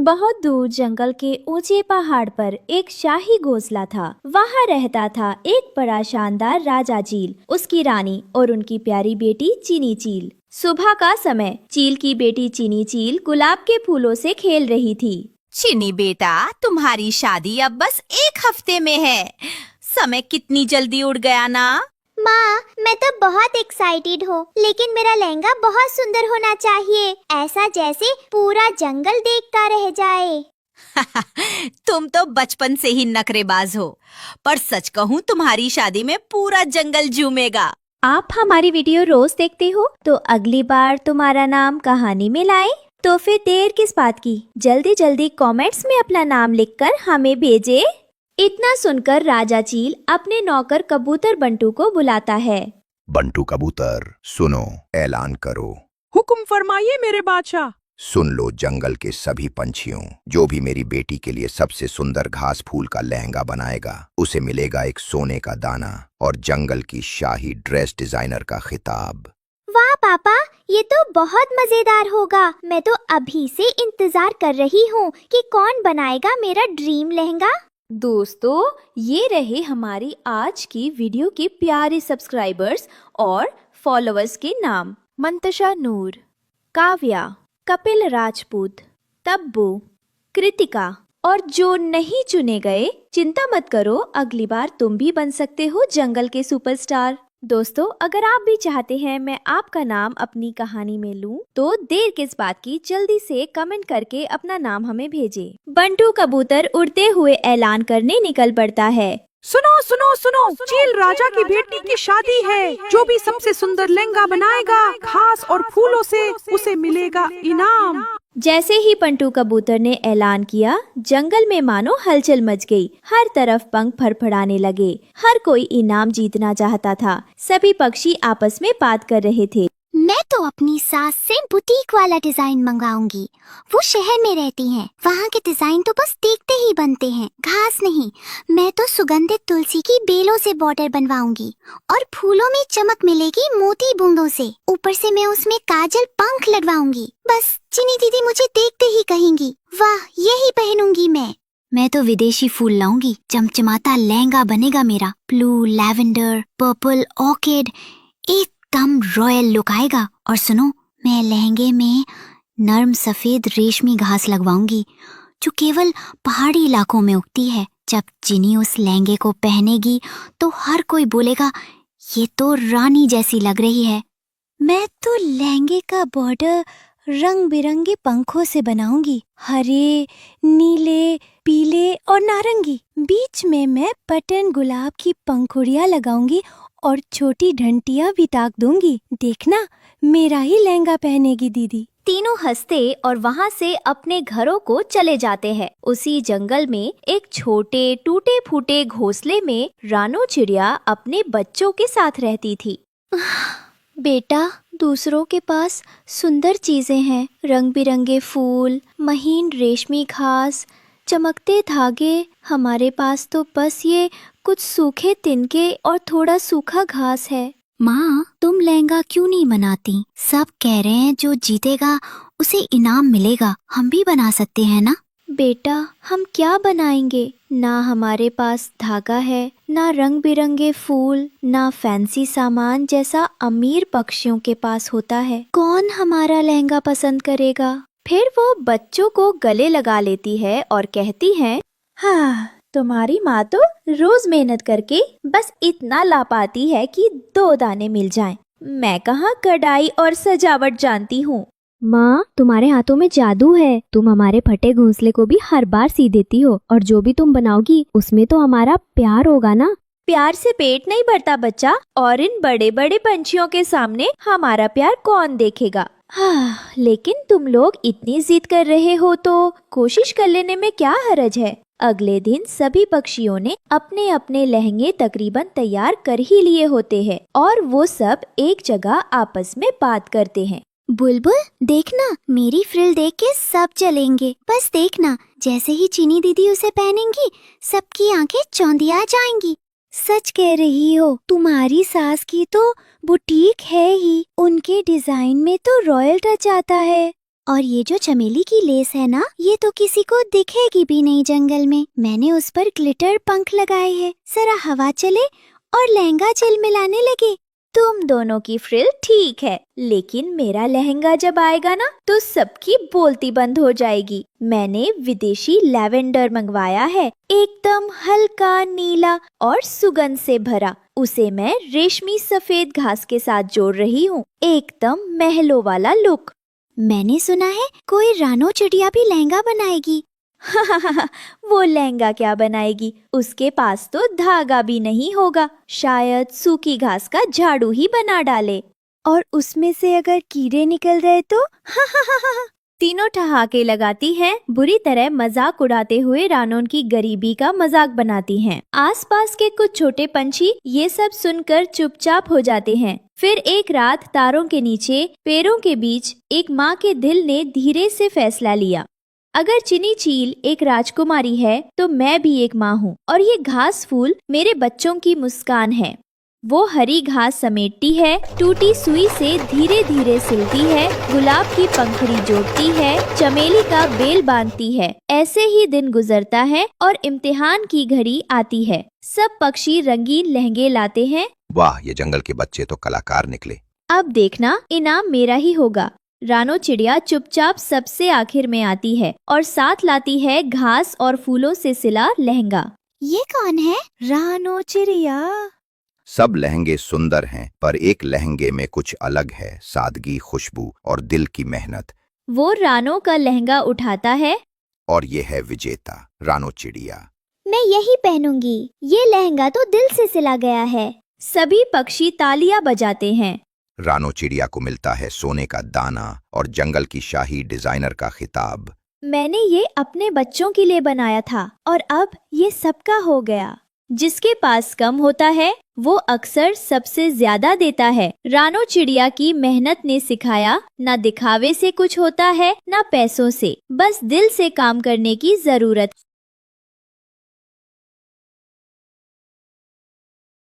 बहुत दूर जंगल के ऊंचे पहाड़ पर एक शाही घोंसला था। वहाँ रहता था एक बड़ा शानदार राजा चील, उसकी रानी और उनकी प्यारी बेटी चीनी चील। सुबह का समय चील की बेटी चीनी चील गुलाब के फूलों से खेल रही थी। चीनी बेटा, तुम्हारी शादी अब बस 1 हफ्ते में है। समय कितनी जल्दी उड़ गया ना। माँ, मैं तो बहुत एक्साइटेड हूँ, लेकिन मेरा लहंगा बहुत सुंदर होना चाहिए, ऐसा जैसे पूरा जंगल देखता रह जाए। तुम तो बचपन से ही नखरेबाज हो, पर सच कहूँ तुम्हारी शादी में पूरा जंगल झूमेगा। आप हमारी वीडियो रोज देखते हो तो अगली बार तुम्हारा नाम कहानी में लाएं। तो फिर देर किस बात की, जल्दी जल्दी कमेंट्स में अपना नाम लिखकर हमें भेजें। इतना सुनकर राजा चील अपने नौकर कबूतर बंटू को बुलाता है। बंटू कबूतर, सुनो, ऐलान करो। हुक्म फरमाइए मेरे बादशाह। सुन लो जंगल के सभी पंछियों, जो भी मेरी बेटी के लिए सबसे सुंदर घास फूल का लहंगा बनाएगा, उसे मिलेगा एक सोने का दाना और जंगल की शाही ड्रेस डिजाइनर का खिताब। वाह पापा, ये तो बहुत मजेदार होगा। मैं तो अभी से इंतजार कर रही हूँ कि कौन बनाएगा मेरा ड्रीम लहंगा। दोस्तों, ये रहे हमारी आज की वीडियो के प्यारे सब्सक्राइबर्स और फॉलोअर्स के नाम। मंतशा नूर, काव्या, कपिल राजपूत, तब्बू, कृतिका। और जो नहीं चुने गए, चिंता मत करो, अगली बार तुम भी बन सकते हो जंगल के सुपरस्टार। दोस्तों, अगर आप भी चाहते हैं मैं आपका नाम अपनी कहानी में लूं, तो देर किस बात की, जल्दी से कमेंट करके अपना नाम हमें भेजें। बंटू कबूतर उड़ते हुए ऐलान करने निकल पड़ता है। सुनो सुनो सुनो, चील राजा की बेटी की शादी है। जो भी सबसे सुंदर लहंगा बनाएगा घास और फूलों से, उसे मिलेगा इनाम। जैसे ही बंटू कबूतर ने ऐलान किया, जंगल में मानो हलचल मच गई। हर तरफ पंख फड़फड़ाने लगे। हर कोई इनाम जीतना चाहता था। सभी पक्षी आपस में बात कर रहे थे। मैं तो अपनी सास से बुटीक वाला डिजाइन मंगवाऊंगी। वो शहर में रहती हैं, वहाँ के डिजाइन तो बस देखते ही बनते हैं, घास नहीं। मैं तो सुगंधित तुलसी की बेलों से बॉर्डर बनवाऊंगी और फूलों में चमक मिलेगी मोती बूंदों से। ऊपर से मैं उसमें काजल पंख लगवाऊंगी। बस चीनी दीदी मुझे देखते ही कहेंगी, वाह, यही पहनूंगी मैं तो विदेशी फूल लाऊंगी। चमचमाता लहंगा बनेगा मेरा। ब्लू, लैवेंडर, पर्पल, ऑर्किड, एकदम रॉयल लुक आएगा। और सुनो, मैं लहंगे में नर्म सफेद रेशमी घास लगवाऊंगी, जो केवल पहाड़ी इलाकों में उगती है। जब चीनी उस लहंगे को पहनेगी तो हर कोई बोलेगा, ये तो रानी जैसी लग रही है। मैं तो लहंगे का बॉर्डर रंग बिरंगे पंखों से बनाऊंगी, हरे, नीले, पीले और नारंगी। बीच में मैं बटन गुलाब की पंखुड़ियाँ लगाऊंगी और छोटी घंटियाँ भी ताक दूंगी। देखना, मेरा ही लहंगा पहनेगी दीदी। तीनों हंसते और वहाँ से अपने घरों को चले जाते हैं। उसी जंगल में एक छोटे टूटे फूटे घोंसले में रानो चिड़िया अपने बच्चों के साथ रहती थी। बेटा, दूसरों के पास सुंदर चीजें हैं, रंग बिरंगे फूल, महीन रेशमी घास, चमकते धागे। हमारे पास तो बस ये कुछ सूखे तिनके और थोड़ा सूखा घास है। माँ, तुम लहंगा क्यों नहीं बनाती? सब कह रहे हैं जो जीतेगा उसे इनाम मिलेगा। हम भी बना सकते हैं ना? बेटा, हम क्या बनाएंगे? ना हमारे पास धागा है, ना रंग बिरंगे फूल, ना फैंसी सामान जैसा अमीर पक्षियों के पास होता है। कौन हमारा लहंगा पसंद करेगा? फिर वो बच्चों को गले लगा लेती है और कहती है, हाँ, तुम्हारी माँ तो रोज मेहनत करके बस इतना ला पाती है कि 2 दाने मिल जाएं। मैं कहाँ कढ़ाई और सजावट जानती हूँ। माँ, तुम्हारे हाथों में जादू है। तुम हमारे फटे घोंसले को भी हर बार सी देती हो, और जो भी तुम बनाओगी उसमें तो हमारा प्यार होगा ना। प्यार से पेट नहीं भरता बच्चा, और इन बड़े बड़े पंछियों के सामने हमारा प्यार कौन देखेगा। हाँ, लेकिन तुम लोग इतनी जिद कर रहे हो तो कोशिश कर लेने में क्या हर्ज है। अगले दिन सभी पक्षियों ने अपने अपने लहंगे तकरीबन तैयार कर ही लिए होते हैं और वो सब एक जगह आपस में बात करते हैं। बुलबुल, देखना, मेरी फ्रिल देख के सब चलेंगे। बस देखना, जैसे ही चीनी दीदी उसे पहनेंगी, सबकी आंखें चौंधिया जाएंगी। सच कह रही हो, तुम्हारी सास की तो बुटीक है ही, उनके डिजाइन में तो रॉयल टच आता है। और ये जो चमेली की लेस है ना, ये तो किसी को दिखेगी भी नहीं जंगल में। मैंने उस पर ग्लिटर पंख लगाए हैं, जरा हवा चले और लहंगा झिलमिलाने लगे। तुम दोनों की फ्रिल ठीक है, लेकिन मेरा लहंगा जब आएगा ना तो सबकी बोलती बंद हो जाएगी। मैंने विदेशी लैवेंडर मंगवाया है, एकदम हल्का नीला और सुगंध से भरा। उसे मैं रेशमी सफेद घास के साथ जोड़ रही हूँ, एकदम महलों वाला लुक। मैंने सुना है कोई रानो चिड़िया भी लहंगा बनाएगी। वो लहंगा क्या बनाएगी, उसके पास तो धागा भी नहीं होगा। शायद सूखी घास का झाड़ू ही बना डाले। और उसमें से अगर कीड़े निकल गए तो तीनों ठहाके लगाती हैं, बुरी तरह मजाक उड़ाते हुए रानोन की गरीबी का मजाक बनाती हैं। आसपास के कुछ छोटे पंछी ये सब सुनकर चुपचाप हो जाते हैं। फिर एक रात तारों के नीचे पेड़ों के बीच एक माँ के दिल ने धीरे से फैसला लिया, अगर चिनी चील एक राजकुमारी है तो मैं भी एक माँ हूँ, और ये घास फूल मेरे बच्चों की मुस्कान है। वो हरी घास समेटती है, टूटी सुई से धीरे धीरे सिलती है, गुलाब की पंखुड़ी जोड़ती है, चमेली का बेल बांधती है। ऐसे ही दिन गुजरता है और इम्तिहान की घड़ी आती है। सब पक्षी रंगीन लहंगे लाते हैं। वाह, ये जंगल के बच्चे तो कलाकार निकले। अब देखना, इनाम मेरा ही होगा। रानो चिड़िया चुपचाप सबसे आखिर में आती है और साथ लाती है घास और फूलों से सिला लहंगा। ये कौन है? रानो चिड़िया। सब लहंगे सुंदर हैं, पर एक लहंगे में कुछ अलग है, सादगी, खुशबू और दिल की मेहनत। वो रानो का लहंगा उठाता है। और ये है विजेता, रानो चिड़िया। मैं यही पहनूंगी, ये लहंगा तो दिल से सिला गया है। सभी पक्षी तालियां बजाते हैं। रानो चिड़िया को मिलता है सोने का दाना और जंगल की शाही डिजाइनर का खिताब। मैंने ये अपने बच्चों के लिए बनाया था और अब ये सबका हो गया। जिसके पास कम होता है वो अक्सर सबसे ज्यादा देता है। रानो चिड़िया की मेहनत ने सिखाया, ना दिखावे से कुछ होता है ना पैसों से, बस दिल से काम करने की जरूरत।